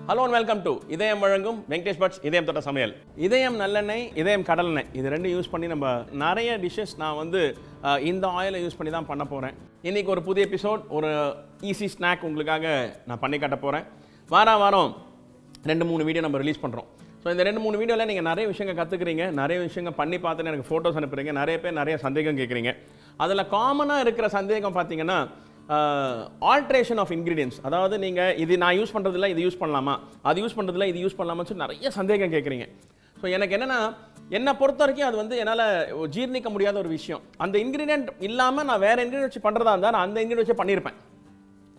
Hello and welcome to இதயம் வழங்கும் Venkatesh puts இதயம் தொட்ட சமையல். இதயம் நல்லெண்ணெய், இதயம் கடலெண்ணெய், இது ரெண்டு யூஸ் பண்ணி நம்ம நிறைய டிஷ்ஷஸ் நான் வந்து இந்த ஆயிலை யூஸ் பண்ணி தான் பண்ண போகிறேன். இன்றைக்கி ஒரு புதிய எபிசோட், ஒரு ஈஸி ஸ்நாக் உங்களுக்காக நான் பண்ணி காட்ட போகிறேன். வாரம் 2-3 வீடியோ நம்ம ரிலீஸ் பண்ணுறோம். ஸோ இந்த 2-3 வீடியோவில் நீங்கள் நிறைய விஷயங்கள் கற்றுக்குறீங்க, நிறைய விஷயங்கள் பண்ணி பார்த்துன்னு எனக்கு ஃபோட்டோஸ் அனுப்புகிறீங்க, நிறைய பேர் நிறைய சந்தேகம் கேட்குறீங்க. அதில் காமனாக இருக்கிற சந்தேகம் பார்த்தீங்கன்னா ஆல்ட்ரேஷன் ஆஃப் இன்க்ரீடியன்ஸ். அதாவது நீங்கள் இது நான் யூஸ் பண்ணுறதில்ல, இது யூஸ் பண்ணலாமா, அது யூஸ் பண்ணுறதில்ல, இது யூஸ் பண்ணலாமான்னு சொல்லி நிறைய சந்தேகம் கேட்குறீங்க. ஸோ எனக்கு என்னை பொறுத்த வரைக்கும் அது வந்து என்னால் ஜீர்ணிக்க முடியாத ஒரு விஷயம். அந்த இன்க்ரீடியன்ட் இல்லாமல் நான் வேறு இன்க்ரீடியன்ட் வச்சு பண்ணுறதா இருந்தால் நான் அந்த இன்க்ரீடியன்ட் வச்சு பண்ணியிருப்பேன்.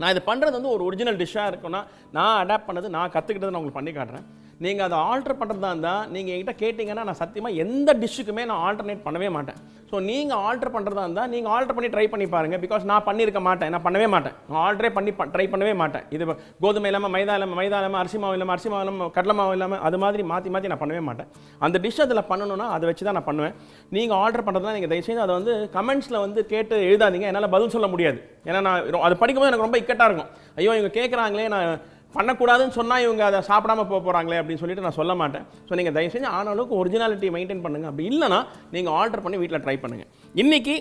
நான் இது பண்ணுறது வந்து ஒரு ஒரிஜினல் டிஷ்ஷாக இருக்குன்னா நான் அடாப்ட் பண்ணது, நான் கற்றுக்கிட்டது நான் உங்களுக்கு பண்ணி காட்டுறேன். நீங்கள் அதை ஆல்டர் பண்ணுறதா இருந்தால் நீங்கள் என்கிட்ட கேட்டிங்கன்னா நான் சத்தியமாக எந்த டிஷ்ஷுக்குமே நான் ஆல்டர்னேட் பண்ணவே மாட்டேன். ஸோ நீங்கள் ஆல்டர் பண்ணுறதா இருந்தால் நீங்கள் ஆல்டர் பண்ணி ட்ரை பண்ணி பாருங்கள். பிகாஸ் நான் பண்ணியிருக்க மாட்டேன், நான் பண்ணவே மாட்டேன், நான் ஆல்டரே பண்ணி ட்ரை பண்ணவே மாட்டேன். இது கோதுமை இல்லாமல் மைதா இல்லாமல் அரிசி மாவு இல்லாமல் கடலை மாவு இல்லாமல் அது மாதிரி மாற்றி நான் பண்ணவே மாட்டேன். அந்த டிஷ் அதில் பண்ணணும்னா அதை வச்சு தான் நான் பண்ணுவேன். நீங்கள் ஆல்டர் பண்ணுறதா நீங்கள் தயவுசெய்து அதை வந்து கமெண்ட்ஸில் வந்து கேட்டு எழுதாதீங்க. என்னால் பதில் சொல்ல முடியாது. ஏன்னா நான் அது படிக்கும்போது எனக்கு ரொம்ப இக்கட்டாக இருக்கும். ஐயோ இவங்க கேட்குறாங்களே, நான் பண்ணக்கூடாதுன்னு சொன்னால் இவங்க அதை சாப்பிடாம போகிறாங்களே அப்படின்னு சொல்லிட்டு நான் சொல்ல மாட்டேன். ஸோ நீங்கள் தயவு செஞ்சு ஆன அளவுக்கு ஒரிஜினாலிட்டி மெயின்டைன் பண்ணுங்கள். அப்படி இல்லைனா நீங்கள் ஆல்டர் பண்ணி வீட்டில் ட்ரை பண்ணுங்கள். இன்றைக்கி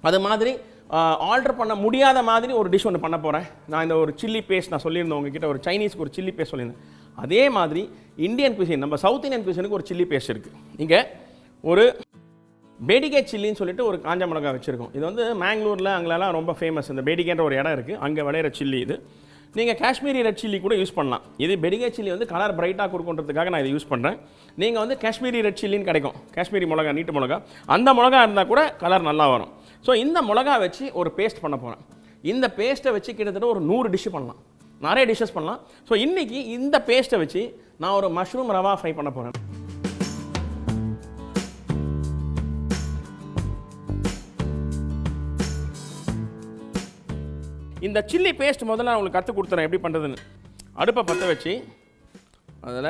அது மாதிரி ஆல்டர் பண்ண முடியாத மாதிரி ஒரு டிஷ் ஒன்று பண்ண போகிறேன். நான் இந்த ஒரு சில்லி பேஸ்ட் நான் சொல்லியிருந்தேன் உங்ககிட்ட, ஒரு சைனீஸ்க்கு ஒரு சில்லி பேஸ்ட் சொல்லியிருந்தேன். அதே மாதிரி இந்தியன் குசின், நம்ம சவுத் இந்தியன் குசினுக்கு ஒரு சில்லி பேஸ்ட் இருக்குது. இங்கே ஒரு பேடிகே சில்லின்னு சொல்லிட்டு ஒரு காஞ்ச மிளகாய் வச்சுருக்கோம். இது வந்து மேங்களூரில் அங்கெல்லாம் ரொம்ப ஃபேமஸ். இந்த பேடிகேன்ற ஒரு இடம் இருக்குது, அங்கே விளையிற சில்லி இது. நீங்கள் காஷ்மீரி ரெட் சில்லி கூட யூஸ் பண்ணலாம். இது பெடிகே சில்லி வந்து கலர் பிரைட்டாக கொடுக்குன்றதுக்காக நான் இதை யூஸ் பண்ணுறேன். நீங்கள் வந்து காஷ்மீரி ரெட் சில்லின்னு கிடைக்கும், காஷ்மீரி மிளகா, நீட்டு மிளகா, அந்த மிளகா இருந்தால் கூட கலர் நல்லா வரும். ஸோ இந்த மிளகா வச்சு ஒரு பேஸ்ட் பண்ண போகிறேன். இந்த பேஸ்ட்டை வச்சு கிட்டத்தட்ட ஒரு 100 டிஷ்ஷு பண்ணலாம், நிறைய டிஷ்ஷஸ் பண்ணலாம். ஸோ இன்றைக்கி இந்த பேஸ்ட்டை வச்சு நான் ஒரு மஷ்ரூம் ரவா ஃப்ரை பண்ண போகிறேன். இந்த சில்லி பேஸ்ட் முதல்ல நான் உங்களுக்கு கற்றுக் கொடுத்துறேன் எப்படி பண்ணுறதுன்னு. அடுப்பை பற்ற வச்சு அதில்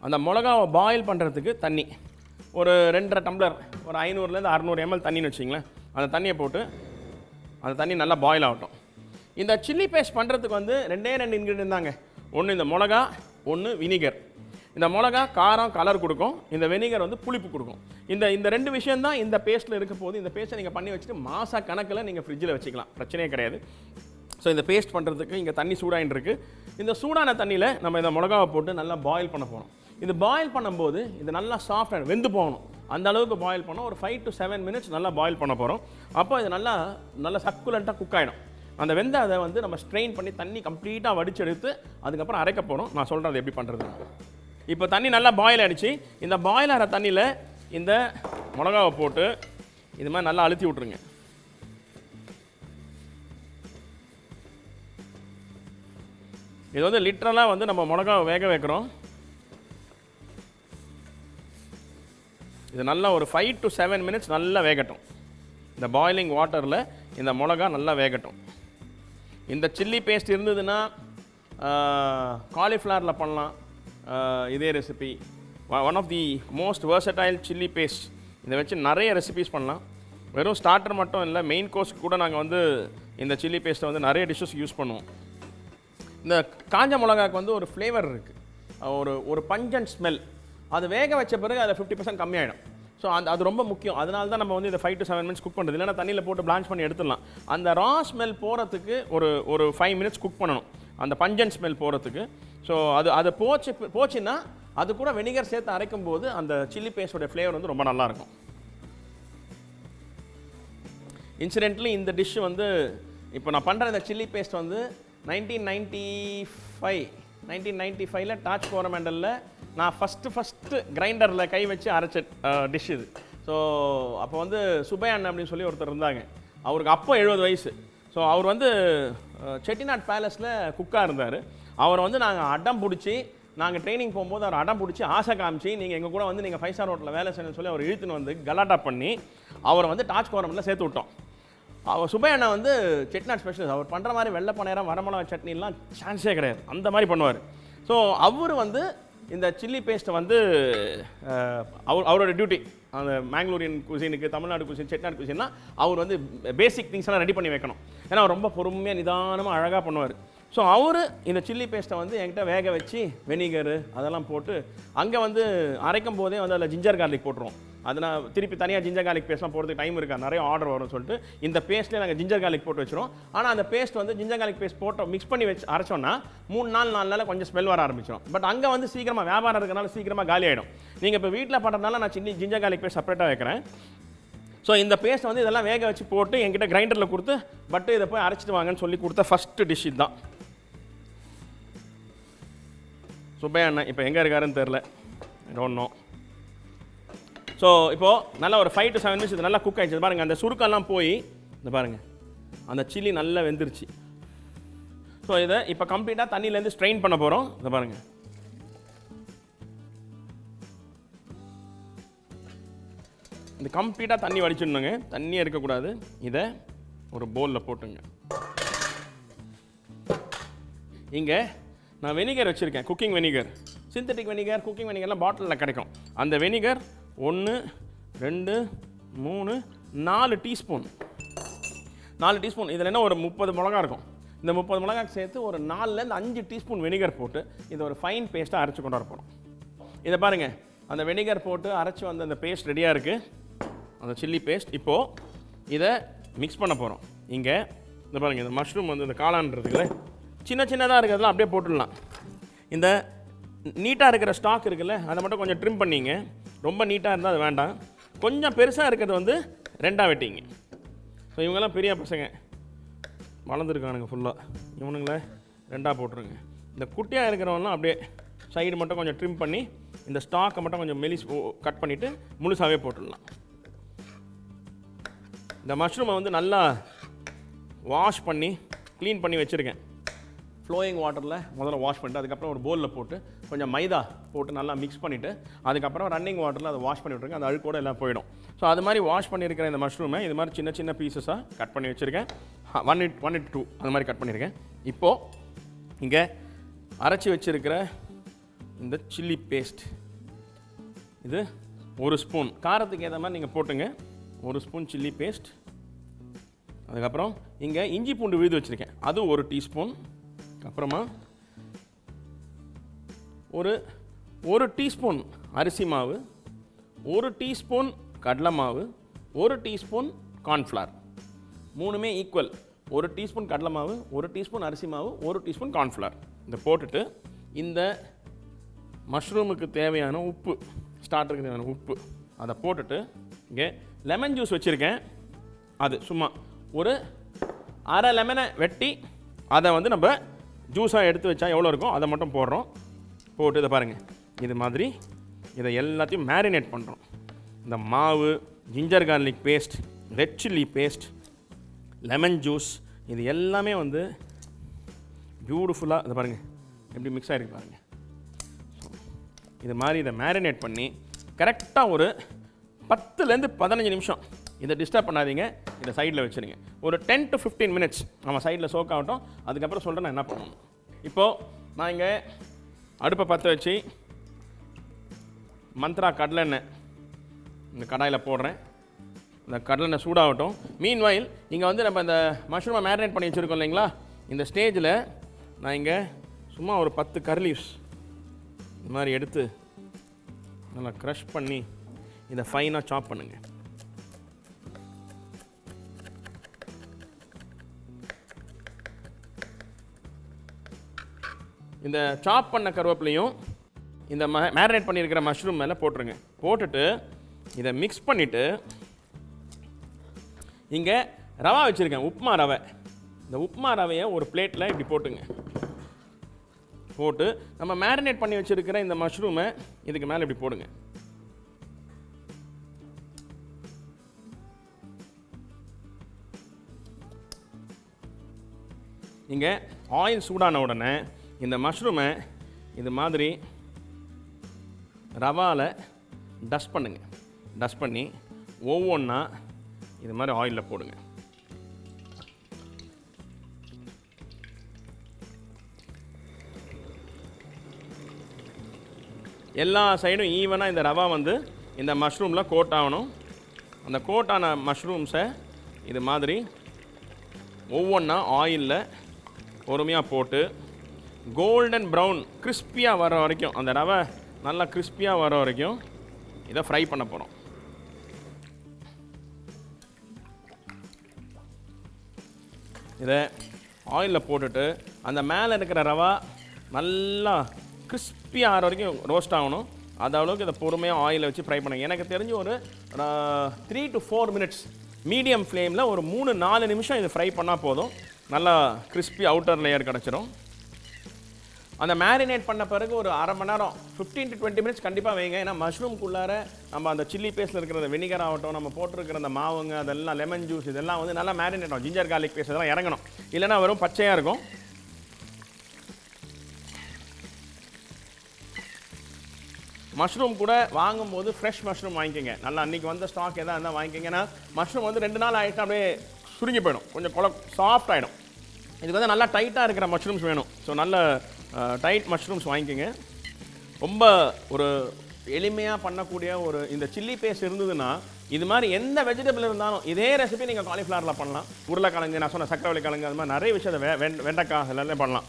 அந்த மிளகாவை பாயில் பண்ணுறதுக்கு தண்ணி ஒரு 2.5 டம்ளர், ஒரு 500லேருந்து 600 ml தண்ணின்னு வச்சிங்களேன். அந்த தண்ணியை போட்டு அந்த தண்ணி நல்லா பாயில் ஆகட்டும். இந்த சில்லி பேஸ்ட் பண்ணுறதுக்கு வந்து 2 இன்க்ரீடியன்ட் தாங்க. ஒன்று இந்த மிளகா, ஒன்று வினிகர். இந்த மிளகா காரம் கலர் கொடுக்கும், இந்த வினிகர் வந்து புளிப்பு கொடுக்கும். இந்த 2 விஷயம் தான் இந்த பேஸ்ட்டில் இருக்க போது. இந்த பேஸ்ட்டை நீங்கள் பண்ணி வச்சுட்டு மாத கணக்கில் நீங்கள் ஃப்ரிட்ஜில் வச்சுக்கலாம், பிரச்சனையே கிடையாது. ஸோ இந்த பேஸ்ட் பண்ணுறதுக்கு இங்கே தண்ணி சூடாகிட்டு இருக்குது. இந்த சூடான தண்ணியில் நம்ம இந்த மிளகாவை போட்டு நல்லா பாயில் பண்ண போகிறோம். இது பாயில் பண்ணும்போது இது நல்லா சாஃப்டாக வெந்து போகணும். அந்த அளவுக்கு பாயில் பண்ணோம். ஒரு 5 to 7 minutes நல்லா பாயில் பண்ண போகிறோம். அப்போ இது நல்லா சக்குலண்ட்டாக குக் ஆகிடும். அந்த வெந்த அதை வந்து நம்ம ஸ்ட்ரெயின் பண்ணி தண்ணி கம்ப்ளீட்டாக வடிச்செடுத்து அதுக்கப்புறம் அரைக்க போகிறோம். நான் சொல்கிறது எப்படி பண்ணுறது. இப்போ தண்ணி நல்லா பாயில் ஆகிடுச்சு. இந்த பாயில் ஆகிற தண்ணியில் இந்த மிளகாவை போட்டு இது மாதிரி நல்லா அழுத்தி விட்ருங்க. இது வந்து லிட்டரலாக வந்து நம்ம மிளகாவை வேக வைக்கிறோம். இது நல்லா ஒரு 5 to 7 minutes நல்லா வேகட்டும். இந்த பாயிலிங் வாட்டரில் இந்த மிளகா நல்லா வேகட்டும். இந்த சில்லி பேஸ்ட் இருந்ததுன்னா காலிஃப்ளவரில் பண்ணலாம் இதே recipe. One of the most versatile chilli paste. இதை வச்சு நிறைய ரெசிபிஸ் பண்ணலாம். வெறும் ஸ்டார்டர் மட்டும் இல்லை, மெயின் கோர்ஸ்க்கு கூட நாங்கள் வந்து இந்த சில்லி பேஸ்ட்டை வந்து நிறைய டிஷ்ஷஸ் யூஸ் பண்ணுவோம். இந்த காஞ்ச மிளகாக்கு வந்து ஒரு ஃப்ளேவர் இருக்குது, ஒரு பஞ்சன்ட் ஸ்மெல். அது வேக வச்ச பிறகு அதில் 50% கம்மியாகிடும். ஸோ அது ரொம்ப முக்கியம். அதனால தான் நம்ம வந்து இந்த 5 to 7 minutes குக் பண்ணுறது. இல்லைனா தண்ணியில் போட்டு பிளான்ச் பண்ணி எடுத்துடலாம். அந்த ரா ஸ்மெல் போகிறதுக்கு ஒரு 5 minutes குக் பண்ணணும், அந்த பஞ்சன்ட் ஸ்மெல் போகிறதுக்கு. ஸோ அது போச்சுன்னா அது கூட வினிகர் சேர்த்து அரைக்கும் போது அந்த சில்லி பேஸ்டோட ஃப்ளேவர் வந்து ரொம்ப நல்லாயிருக்கும். இன்சிடென்ட்லி இந்த டிஷ் வந்து இப்போ நான் பண்ணுற இந்த சில்லி பேஸ்ட் வந்து 1995 டாச் கோரமண்டலில் நான் ஃபஸ்ட்டு கிரைண்டரில் கை வச்சு அரைச்ச டிஷ் இது. ஸோ அப்போ வந்து சுபையான் அப்படின்னு சொல்லி ஒருத்தர் இருந்தாங்க. அவருக்கு அப்போ 70 வயசு. ஸோ அவர் வந்து செட்டிநாட் பேலஸில் குக்காக இருந்தார். அவரை வந்து நாங்கள் அடம் பிடிச்சி, நாங்கள் ட்ரைனிங் போகும்போது அவர் அடம் பிடிச்சி ஆசை காமிச்சு நீங்கள் எங்கள் கூட வந்து நீங்கள் 5-star ஹோட்டலில் வேலை செய்யணும்னு சொல்லி அவர் இழுத்துன்னு வந்து கலாட்டா பண்ணி அவரை வந்து டாச் கோரமண்டில் சேர்த்து விட்டோம். அவர் சுபையண்ணா வந்து செட்டிநாட் ஸ்பெஷலிஸ்ட். அவர் பண்ணுற மாதிரி வெள்ளை பனையரம் வரமிளகா சட்னிலாம் சான்ஸே கிடையாது, அந்த மாதிரி பண்ணுவார். ஸோ அவர் வந்து இந்த சில்லி பேஸ்ட்டை வந்து அவரோட டியூட்டி அந்த மேங்களூரியன் குசினுக்கு, தமிழ்நாடு குசின், செட்டிநாடு குசின்லாம் அவர் வந்து பேசிக் திங்ஸ் எல்லாம் ரெடி பண்ணி வைக்கணும். ஏன்னா அவர் ரொம்ப பொறுமையாக நிதானமாக அழகாக பண்ணுவார். ஸோ அவர் இந்த சில்லி பேஸ்ட்டை வந்து என்கிட்ட வேக வச்சு வெனிகரு அதெல்லாம் போட்டு அங்கே வந்து அரைக்கும் போதே வந்து அதில் ஜிஞ்சர் கார்லிக் போட்டுருவோம். அது நான் திருப்பி தனியாக ஜிஞ்சர் கார்லிக் பேஸ்ட்லாம் போடுறதுக்கு டைம் இருக்கா, நிறைய ஆர்டர் வரும்னு சொல்லிட்டு இந்த பேஸ்ட்லேயே நாங்கள் ஜிஞ்சர் கார்லிக் போட்டு வச்சிரும். ஆனால் அந்த பேஸ்ட் வந்து ஜிஞ்சர் கார்லிக் பேஸ்ட் போட்டு மிக்ஸ் பண்ணி வச்சு அரைச்சோன்னா 3 நாள் கொஞ்சம் ஸ்மெல் வர ஆரம்பிச்சிடும். பட் அங்கே வந்து சீக்கிரமாக வியாபாரம் இருக்கிறனால சீக்கிரமாக காலி ஆகிடும். நீங்கள் இப்போ வீட்டில் பண்ணுறதுனால நான் ஜிஞ்சர் கார்லிக் பேஸ்ட் செப்பரேட்டாக வைக்கிறேன். ஸோ இந்த பேஸ்ட் வந்து இதெல்லாம் வேக வச்சு போட்டு என்கிட்ட கிரைண்டரில் கொடுத்து பட்டு இதை போய் அரைச்சிட்டு வாங்கன்னு சொல்லி கொடுத்த ஃபஸ்ட்டு டிஷ் இதுதான். சுப்பையா அண்ணன் இப்போ எங்கே இருக்காருன்னு தெரில, டோன்ட் நோ. ஸோ இப்போது நல்லா ஒரு 5 to 7 minutes இது நல்லா குக் ஆகிடுச்சு. பாருங்கள் அந்த சுருக்கெல்லாம் போய் இந்த பாருங்கள் அந்த சில்லி நல்லா வெந்துருச்சு. ஸோ இதை இப்போ கம்ப்ளீட்டாக தண்ணியிலேருந்து ஸ்ட்ரெயின் பண்ண போகிறோம். இதை பாருங்கள், இந்த கம்ப்ளீட்டாக தண்ணி வடிச்சிடணுங்க, தண்ணியே இருக்கக்கூடாது. இதை ஒரு பவுலில் போட்டுங்க. இங்கே நான் வெனிகர் வச்சுருக்கேன், cooking vinegar, synthetic vinegar, cooking வெனிகர்லாம் பாட்டிலில் கிடைக்கும். அந்த வெனிகர் 1 2 3 4 டீஸ்பூன், 4 டீஸ்பூன். இதில் என்ன ஒரு 30 மிளகா இருக்கும். இந்த 30 மிளகா சேர்த்து ஒரு 4லேருந்து 5 டீஸ்பூன் வெனிகர் போட்டு இதை ஒரு ஃபைன் பேஸ்ட்டாக அரைச்சி கொண்டு வர போகிறோம். இதை பாருங்கள், அந்த வெனிகர் போட்டு அரைச்சி வந்த அந்த பேஸ்ட் ரெடியாக இருக்குது, அந்த சில்லி பேஸ்ட். இப்போது இதை மிக்ஸ் பண்ண போகிறோம். இங்கே இந்த பாருங்கள், இந்த மஷ்ரூம் வந்து இந்த காளான்றதுக்குள்ள சின்ன சின்னதாக இருக்கிறதுலாம் அப்படியே போட்டுடலாம். இந்த நீட்டாக இருக்கிற ஸ்டாக் இருக்குல்ல, அதை மட்டும் கொஞ்சம் ட்ரிம் பண்ணிங்க. ரொம்ப நீட்டாக இருந்தால் அது வேண்டாம். கொஞ்சம் பெருசாக இருக்கிறது வந்து 2ஆக வெட்டிங்க. ஸோ இவங்கெல்லாம் பெரிய பசங்க வளர்ந்துருக்கானுங்க ஃபுல்லாக, இவனுங்கள 2ஆக போட்டுருங்க. இந்த குட்டியாக இருக்கிறவங்களாம் அப்படியே சைடு மட்டும் கொஞ்சம் ட்ரிம் பண்ணி இந்த ஸ்டாக்கை மட்டும் கொஞ்சம் மெலிஸ் கட் பண்ணிவிட்டு முழுசாகவே போட்டுடலாம். இந்த மஷ்ரூமை வந்து நல்லா வாஷ் பண்ணி க்ளீன் பண்ணி வச்சுருக்கேன். ஃப்ளோயிங் வாட்டரில் முதல்ல வாஷ் பண்ணிட்டு அதுக்கப்புறம் ஒரு பவுலில் போட்டு கொஞ்சம் மைதா போட்டு நல்லா மிக்ஸ் பண்ணிவிட்டு அதுக்கப்புறம் ரன்னிங் வாட்டரில் அதை வாஷ் பண்ணி விட்ருங்க. அந்த அழுக்கோடு எல்லாம் போயிடும். ஸோ அது மாதிரி வாஷ் பண்ணியிருக்கிற இந்த மஷ்ரூமை இது மாதிரி சின்ன சின்ன பீசஸாக கட் பண்ணி வச்சுருக்கேன். 1 to 2 அது மாதிரி கட் பண்ணியிருக்கேன். இப்போது இங்கே அரைச்சி வச்சுருக்கிற இந்த சில்லி பேஸ்ட், இது 1 ஸ்பூன், காரத்துக்கு ஏற்ற மாதிரி நீங்கள் போட்டுங்க. 1 ஸ்பூன் சில்லி பேஸ்ட். அதுக்கப்புறம் இங்கே இஞ்சி பூண்டு விழுது வச்சுருக்கேன், அது 1 டீஸ்பூன். அப்புறமா ஒரு டீஸ்பூன் அரிசி மாவு, 1 டீஸ்பூன் கடலை மாவு, 1 டீஸ்பூன் கார்ன்ஃப்ளவர். 3மே ஈக்குவல். 1 டீஸ்பூன் கடலை மாவு, 1 டீஸ்பூன் அரிசி மாவு, 1 டீஸ்பூன் கார்ன்ஃப்ளவர். இதை போட்டுட்டு இந்த மஷ்ரூமுக்கு தேவையான உப்பு, ஸ்டார்டருக்கு தேவையான உப்பு அதை போட்டுட்டு இங்கே லெமன் ஜூஸ் வச்சுருக்கேன். அது சும்மா ஒரு அரை லெமனை வெட்டி அதை வந்து நம்ம ஜூஸாக எடுத்து வச்சா எவ்வளோ இருக்கும் அதை மட்டும் போடுறோம். போட்டு இதை பாருங்கள், இது மாதிரி இதை எல்லாத்தையும் மேரினேட் பண்ணுறோம். இந்த மாவு, ginger garlic paste, red chilli paste, lemon juice, இது எல்லாமே வந்து பியூட்டிஃபுல்லாக இதை பாருங்கள் எப்படி மிக்ஸ் ஆகிருக்கு பாருங்கள். இது மாதிரி இதை மேரினேட் பண்ணி கரெக்டாக ஒரு 10லேருந்து 15 நிமிஷம் இதை டிஸ்டர்ப் பண்ணாதீங்க, இதை சைடில் வச்சுருங்க. ஒரு 10 to 15 minutes நம்ம சைடில் சோக் ஆகட்டும். அதுக்கப்புறம் சொல்கிறேன் நான் என்ன பண்ணணும். இப்போது நான் இங்கே அடுப்பை பற்ற வச்சு மந்த்ரா கடலெண்ணெய் இந்த கடாயில் போடுறேன். இந்த கடலெண்ணெய் சூடாகட்டும். மீன்வாயில் இங்கே வந்து நம்ம இந்த மஷ்ரூமை மேரினேட் பண்ணி வச்சுருக்கோம் இல்லைங்களா, இந்த ஸ்டேஜில் நான் இங்கே சும்மா ஒரு 10 கர்ரி லீவ்ஸ் இந்த மாதிரி எடுத்து நல்லா க்ரஷ் பண்ணி இதை ஃபைனாக சாப் பண்ணுங்கள். இந்த சாப் பண்ண கருவேப்பிலையும் இந்த மேரினேட் பண்ணியிருக்கிற மஷ்ரூம் மேலே போட்டுருங்க. போட்டுட்டு இதை மிக்ஸ் பண்ணிவிட்டு இங்கே ரவா வச்சுருக்கேன், உப்புமா ரவை. இந்த உப்புமா ரவையை ஒரு பிளேட்டில் இப்படி போட்டுங்க. போட்டு நம்ம மேரினேட் பண்ணி வச்சுருக்கிற இந்த மஷ்ரூமை இதுக்கு மேலே இப்படி போடுங்க. இங்கே ஆயில் சூடான உடனே இந்த மஷ்ரூமை இது மாதிரி ரவாவில் டஸ்ட் பண்ணுங்க. டஸ்ட் பண்ணி ஒவ்வொன்றா இது மாதிரி ஆயிலில் போடுங்க. எல்லா சைடும் ஈவனாக இந்த ரவா வந்து இந்த மஷ்ரூமில் கோட் ஆகணும். அந்த கோட்டான மஷ்ரூம்ஸை இது மாதிரி ஒவ்வொன்றா ஆயிலில் பொறுமையாக போட்டு கோல்டன் ப்ரௌன் கிறிஸ்பியாக வர வரைக்கும், அந்த ரவை நல்லா கிறிஸ்பியாக வர வரைக்கும் இதை ஃப்ரை பண்ண போகிறோம். இதை ஆயிலில் போட்டுட்டு அந்த மேலே இருக்கிற ரவா நல்லா கிறிஸ்பியாக ஆகிற வரைக்கும் ரோஸ்ட் ஆகணும். அது அளவுக்கு இதை பொறுமையாக ஆயிலில் வச்சு ஃப்ரை பண்ணுங்க. எனக்கு தெரிஞ்சு ஒரு 3 to 4 மினிட்ஸ் மீடியம் ஃப்ளேமில் ஒரு 3-4 நிமிஷம் இதை ஃப்ரை பண்ணால் போதும். நல்லா கிறிஸ்பி அவுட்டர் லேயர் கிடச்சிரும். அந்த மேரினேட் பண்ண பிறகு ஒரு அரை மணி நேரம் 15 to 20 மினிட்ஸ் கண்டிப்பாக வைங்க. ஏன்னா மஷ்ரூம்குள்ளார நம்ம அந்த சில்லி பேஸ்ட்டில் இருக்கிற வினிகர் ஆகட்டும், நம்ம போட்டிருக்கிற அந்த மாவுங்க, அதெல்லாம் லெமன் ஜூஸ், இதெல்லாம் வந்து நல்லா மேரினேட் ஆகும். ஜிஞ்சர் கார்லிக் பேஸ்ட் இதெல்லாம் இறங்கணும், இல்லைன்னா வெறும் பச்சையாக இருக்கும். மஷ்ரூம் கூட வாங்கும்போது ஃப்ரெஷ் மஷ்ரூம் வாங்கிக்கோங்க. நல்லா அன்றைக்கி வந்த ஸ்டாக் எதாவது இருந்தால் வாங்கிக்கோங்க. ஏன்னா மஷ்ரூம் வந்து 2 நாள் ஆகிட்டு அப்படியே சுருங்கி போயிடும், கொஞ்சம் சாஃப்ட் ஆகிடும். இதுக்கு வந்து நல்லா டைட்டாக இருக்கிற மஷ்ரூம்ஸ் வேணும். ஸோ நல்ல டைட் மஷ்ரூம்ஸ் வாங்கிக்கோங்க. ரொம்ப ஒரு எளிமையாக பண்ணக்கூடிய ஒரு இந்த சில்லி பேஸ்ட் இருந்ததுன்னா இது மாதிரி எந்த வெஜிடபிள் இருந்தாலும் இதே ரெசிபி நீங்கள் காலிஃப்ளவரில் பண்ணலாம். உருளைக்கிழங்கு, நான் சொன்ன சக்கரவள்ளி கிழங்கு, அது மாதிரி நிறைய விஷயத்தை வெண்டைக்காய் எல்லாமே பண்ணலாம்.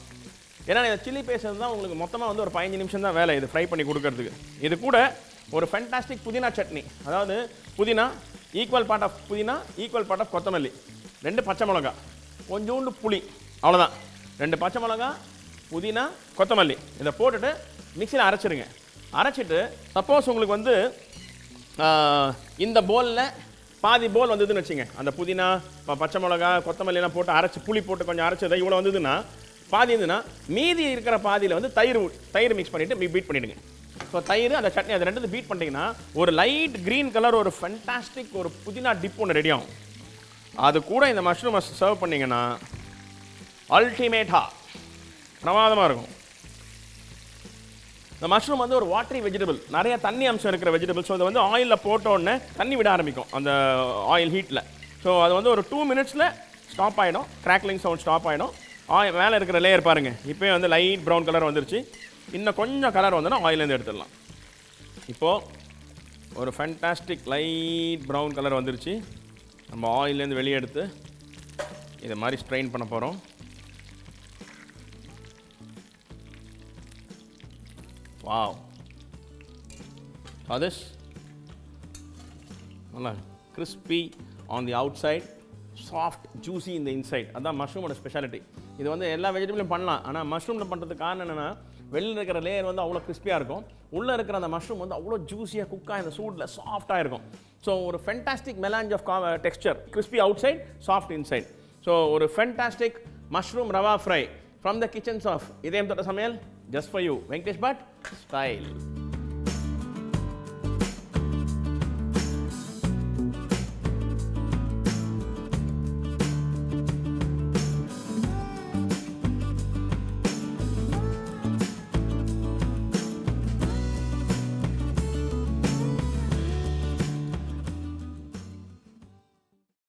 ஏன்னா இந்த சில்லி பேஸ்ட் இருந்தால் உங்களுக்கு மொத்தமாக வந்து ஒரு 15 நிமிஷம் தான் வேலை இது ஃப்ரை பண்ணி கொடுக்கறதுக்கு. இது கூட ஒரு ஃபென்டாஸ்டிக் புதினா சட்னி, அதாவது புதினா ஈக்குவல் பார்ட் ஆஃப் புதினா, ஈக்குவல் பார்ட் ஆஃப் கொத்தமல்லி, 2 பச்சை மிளகா, கொஞ்சோண்டு புளி, அவ்வளோதான். 2 பச்சை மிளகா, புதினா, கொத்தமல்லி, இதை போட்டுட்டு மிக்சியில் அரைச்சிருங்க. அரைச்சிட்டு சப்போஸ் உங்களுக்கு வந்து இந்த போலில் பாதி போல் வந்ததுன்னு வச்சுங்க, அந்த புதினா, பச்சை மிளகா, கொத்தமல்லிலாம் போட்டு அரைச்சி புளி போட்டு கொஞ்சம் அரைச்சதை இவ்வளோ வந்ததுன்னா, பாதி இருந்துன்னா மீதி இருக்கிற பாதியில் வந்து தயிர் மிக்ஸ் பண்ணிவிட்டு பீட் பண்ணிவிடுங்க. ஸோ தயிர் அந்த சட்னி அது ரெண்டு பீட் பண்ணிட்டீங்கன்னா ஒரு லைட் க்ரீன் கலர் ஒரு ஃபென்டாஸ்டிக் ஒரு புதினா டிப் ஒன்று ரெடி ஆகும். அது கூட இந்த மஷ்ரூமை சர்வ் பண்ணிங்கன்னா அல்டிமேட்டாக பிரமாதமாக இருக்கும். இந்த மஷ்ரூம் வந்து ஒரு வாட்டரி வெஜிடபிள், நிறைய தண்ணி அம்சம் இருக்கிற வெஜிடபிள். ஸோ அதை வந்து ஆயிலில் போட்டோடனே தண்ணி விட ஆரம்பிக்கும் அந்த ஆயில் ஹீட்டில். ஸோ அது வந்து ஒரு 2 மினிட்ஸில் ஸ்டாப் ஆகிடும், கிராக்லிங் சவுண்ட் ஸ்டாப் ஆகிடும். மேலே இருக்கிற லேயர் பாருங்கள், இப்போயே வந்து லைட் ப்ரௌன் கலர் வந்துருச்சு. இன்னும் கொஞ்சம் கலர் வந்தோன்னா ஆயிலேருந்து எடுத்துடலாம். இப்போது ஒரு ஃபேண்டாஸ்டிக் லைட் ப்ரௌன் கலர் வந்துருச்சு. நம்ம ஆயிலேருந்து வெளியே எடுத்து இதை மாதிரி ஸ்ட்ரெயின் பண்ண போகிறோம். வாவ், this நல்லா crispy on the outside, soft juicy இந்த இன்சைட். அதுதான் மஷ்ரூமோட ஸ்பெஷாலிட்டி. இது வந்து எல்லா வெஜிடபிளும் பண்ணலாம், ஆனால் மஷ்ரூமில் பண்ணுறதுக்கு காரணம் என்னென்னா வெளியில் இருக்கிற லேயர் வந்து அவ்வளோ கிறிஸ்பியாக இருக்கும், உள்ளே இருக்கிற அந்த மஷ்ரூம் வந்து அவ்வளோ ஜூஸியாக குக்காக இந்த சூடில் சாஃப்டாக இருக்கும். ஸோ ஒரு fantastic melange of texture, crispy outside, soft inside. So ஒரு fantastic mushroom rava fry from the kitchens of Idhayam Thotta சமையல், just for you, Venkatesh Bhat style.